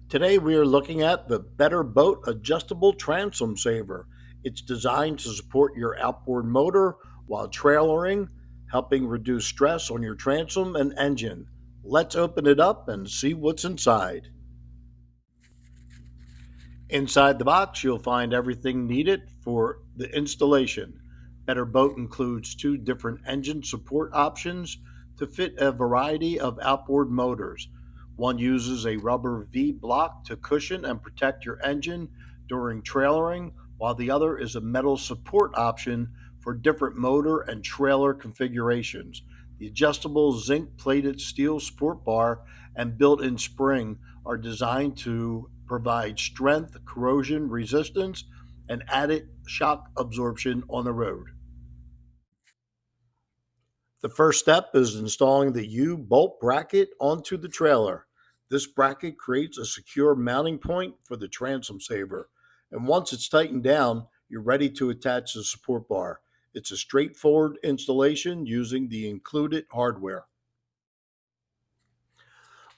Today we are looking at the Better Boat Adjustable Transom Saver. It's designed to support your outboard motor while trailering, helping reduce stress on your transom and engine. Let's open it up and see what's inside. Inside the box, you'll find everything needed for the installation. Better Boat includes two different engine support options to fit a variety of outboard motors. One uses a rubber V block to cushion and protect your engine during trailering, while the other is a metal support option for different motor and trailer configurations. The adjustable zinc plated steel sport bar and built in spring are designed to provide strength, corrosion resistance, and added shock absorption on the road. The first step is installing the U bolt bracket onto the trailer. This bracket creates a secure mounting point for the transom saver. And once it's tightened down, you're ready to attach the support bar. It's a straightforward installation using the included hardware.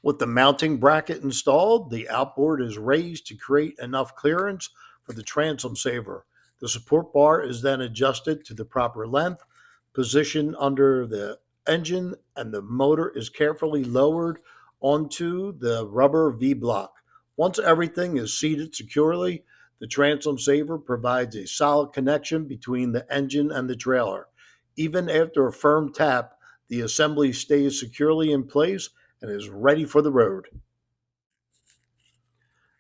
With the mounting bracket installed, the outboard is raised to create enough clearance for the transom saver. The support bar is then adjusted to the proper length, positioned under the engine, and the motor is carefully lowered onto the rubber V block. Once everything is seated securely, the transom saver provides a solid connection between the engine and the trailer. Even after a firm tap, the assembly stays securely in place and is ready for the road.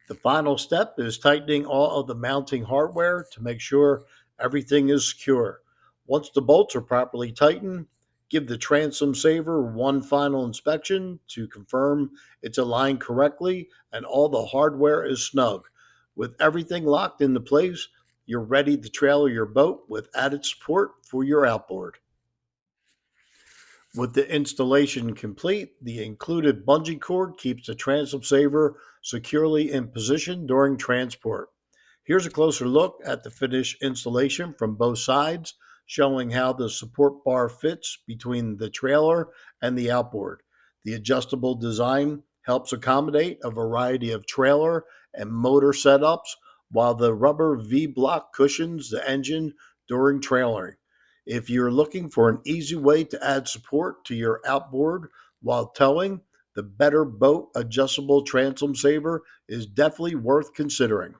The final step is tightening all of the mounting hardware to make sure everything is secure. Once the bolts are properly tightened, give the transom saver one final inspection to confirm it's aligned correctly and all the hardware is snug. With everything locked into place, you're ready to trailer your boat with added support for your outboard. With the installation complete, the included bungee cord keeps the transom saver securely in position during transport. Here's a closer look at the finished installation from both sides, showing how the support bar fits between the trailer and the outboard. The adjustable design helps accommodate a variety of trailer and motor setups, while the rubber V block cushions the engine during trailering. If you're looking for an easy way to add support to your outboard while towing, the Better Boat Adjustable Transom Saver is definitely worth considering.